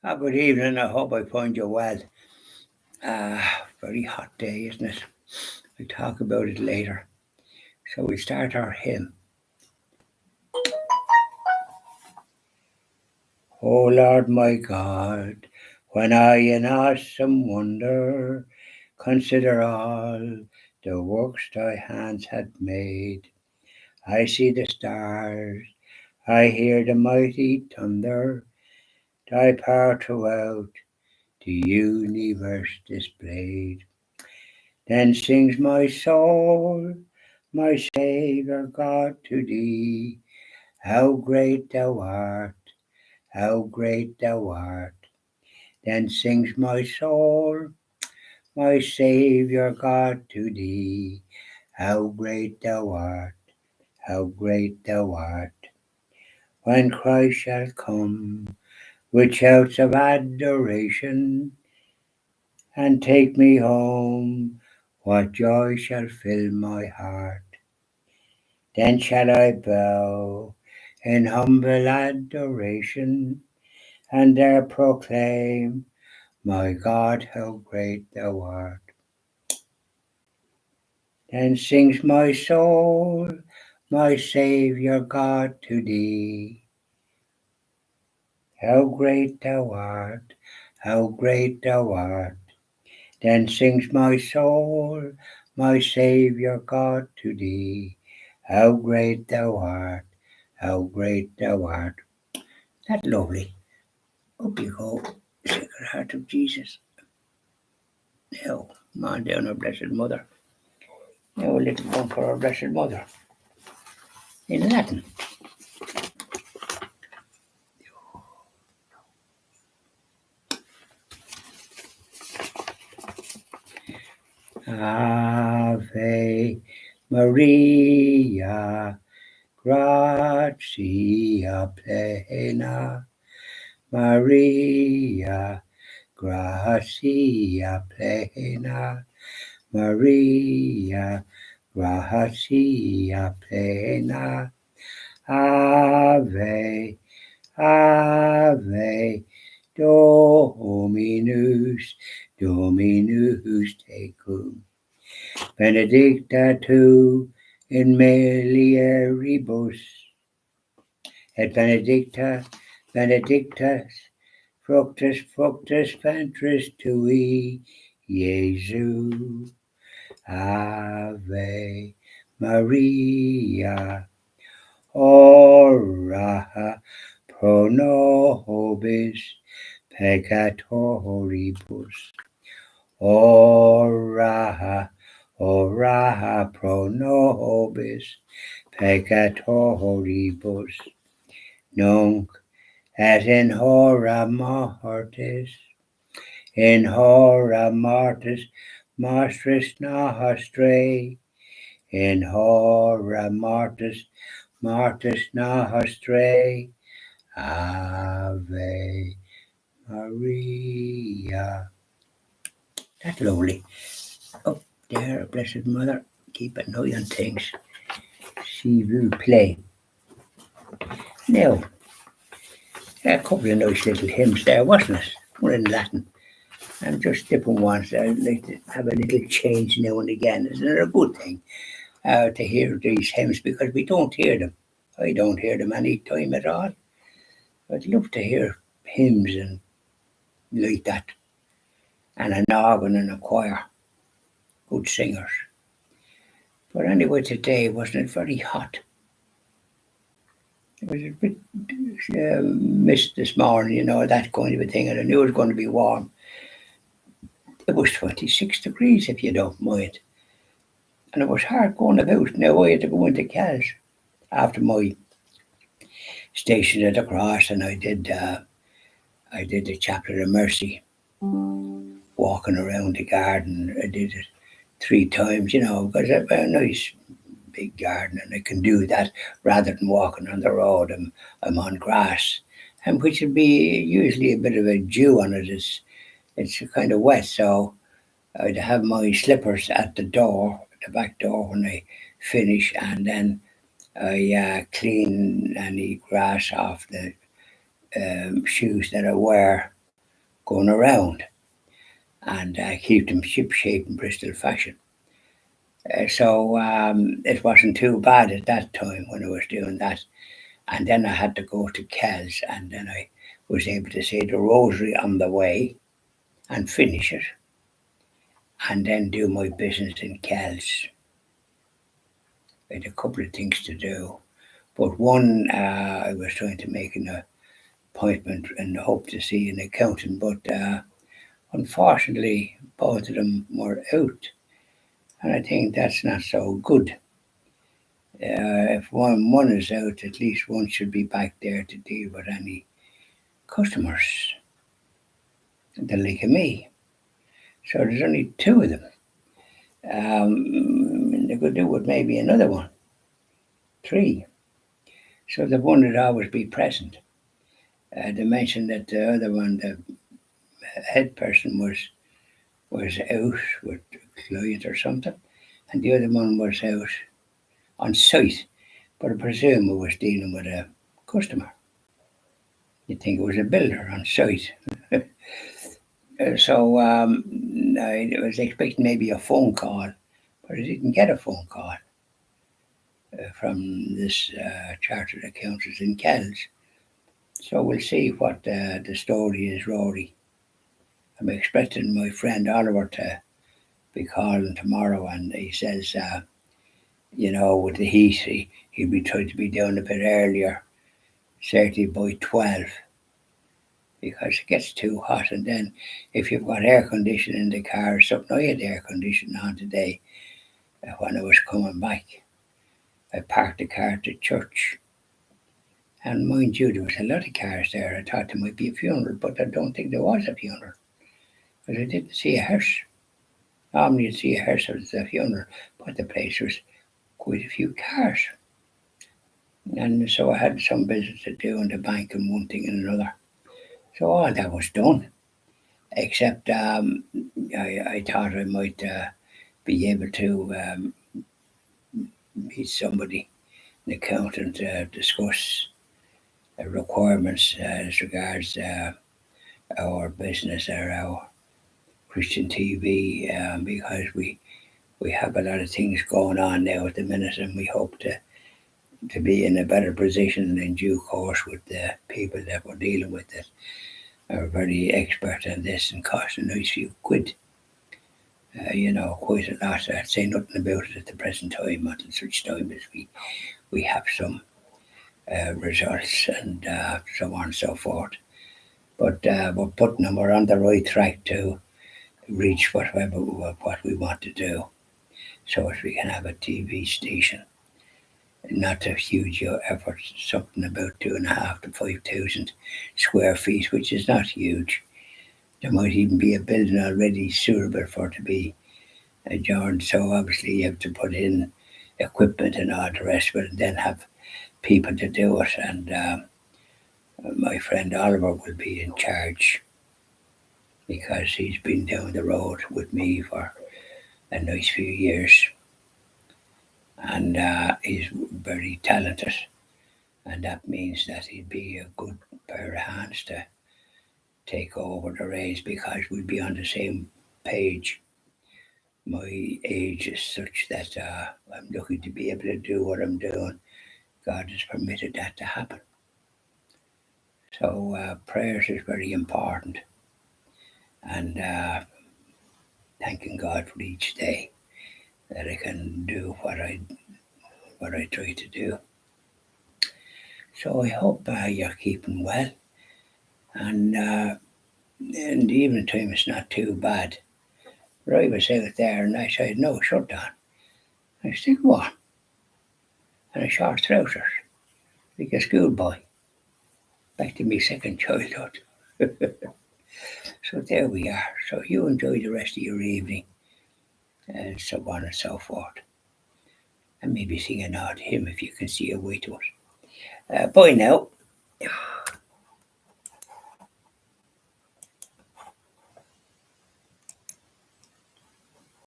Good evening. I hope I find you well. Very hot day, isn't it? We'll talk about it later. So we start our hymn. O Lord my God, when I in awesome wonder consider all the works thy hands had made, I see the stars, I hear the mighty thunder, thy power throughout the universe displayed. Then sings my soul, my Saviour God, to thee, how great thou art, how great thou art. Then sings my soul, my Saviour God, to thee, how great thou art, how great thou art. When Christ shall come with shouts of adoration and take me home, what joy shall fill my heart. Then shall I bow in humble adoration, and there proclaim, my God, how great thou art. Then sings my soul, my Saviour God, to thee, how great thou art, how great thou art. Then sings my soul, my Saviour God, to thee, how great thou art, how great thou art. That's lovely. Up you go, Sacred Heart of Jesus. Now, come on down, our Blessed Mother. Now a little one for our Blessed Mother. In Latin. Ave Maria, gratia plena. Maria, gratia plena. Maria, gratia plena. Ave, Ave, Dominus, Dominus tecum. Benedicta tu in mulieribus, et benedicta, benedictus, fructus ventris tui, Iesu. Ave Maria, ora pro nobis peccatoribus, ora pro nobis peccatoribus, nunc et in hora mortis nostris nostrae, in hora mortis nostrae. Ave Maria. That's lovely. Up there, Blessed Mother, keep an eye on things. She will play. Now, a couple of nice little hymns there, wasn't it? One in Latin. And just different ones. I'd like to have a little change now and again. Isn't it a good thing to hear these hymns? Because we don't hear them. I don't hear them any time at all. I'd love to hear hymns and like that. And an organ and a choir. Good singers. But anyway, today wasn't it very hot? It was a bit mist this morning, that kind of a thing, and I knew it was going to be warm. It was 26 degrees, if you don't mind. And it was hard going about. Now I had to go into Kells after my station at the cross, and I did the Chapel of Mercy, walking around the garden. I did it 3 times, because I have a nice big garden, and I can do that rather than walking on the road. I'm on grass, and which would be usually a bit of a dew on it. It's kind of wet, so I'd have my slippers at the back door when I finish, and then I clean any grass off the shoes that I wear going around and keep them ship-shape in Bristol fashion. So it wasn't too bad at that time when I was doing that. And then I had to go to Kells, and then I was able to say the rosary on the way and finish it, and then do my business in Kells. I had a couple of things to do, but one I was trying to make an appointment and hope to see an accountant, but unfortunately both of them were out, and I think that's not so good. If one is out, at least one should be back there to deal with any customers, the like of me. So there's only two of them. They could do with maybe another one, three. So the one would always be present. They mentioned that the other one, the head person, was out with a client or something, and the other one was out on site. But I presume it was dealing with a customer. You'd think it was a builder on site. So I was expecting maybe a phone call, but I didn't get a phone call from this chartered accountant in Kells. So we'll see what the story is, Rory. I'm expecting my friend Oliver to be calling tomorrow, and he says, with the heat, he'll be trying to be down a bit earlier, certainly by 12, because it gets too hot. And then if you've got air conditioning in the car or something, I had air conditioning on today when I was coming back. I parked the car at the church. And mind you, there was a lot of cars there. I thought there might be a funeral, but I don't think there was a funeral. Because I didn't see a hearse. Normally you'd see a hearse at a funeral, but the place was quite a few cars. And so I had some business to do in the bank and one thing and another. So all that was done. Except I thought I might be able to meet somebody, an accountant, to discuss requirements as regards our business or our Christian TV, because we have a lot of things going on now at the minute, and we hope to be in a better position in due course with the people that we're dealing with that are very expert in this and cost a nice few quid. Quite a lot. I'd say nothing about it at the present time until such time as we have some results and so on and so forth. But we're on the right track to reach what we want to do, so as we can have a TV station. Not a huge effort, something about 2.5 to 5,000 square feet, which is not huge. There might even be a building already suitable for it to be adjourned. So obviously you have to put in equipment and all the rest of it, and then have people to do it. And my friend Oliver will be in charge because he's been down the road with me for a nice few years, and he's very talented, and that means that he'd be a good pair of hands to take over the reins because we'd be on the same page. My age is such that I'm lucky to be able to do what I'm doing. God has permitted that to happen. So prayers is very important, and thanking God for each day that I can do what I try to do. So I hope you're keeping well, and in the evening time it's not too bad. I was out there and I said no shut down. I said what? And a short trousers, like a schoolboy. Back to me second childhood. So there we are. So you enjoy the rest of your evening, and so on and so forth. And maybe sing an odd hymn if you can see a way to it. Bye now.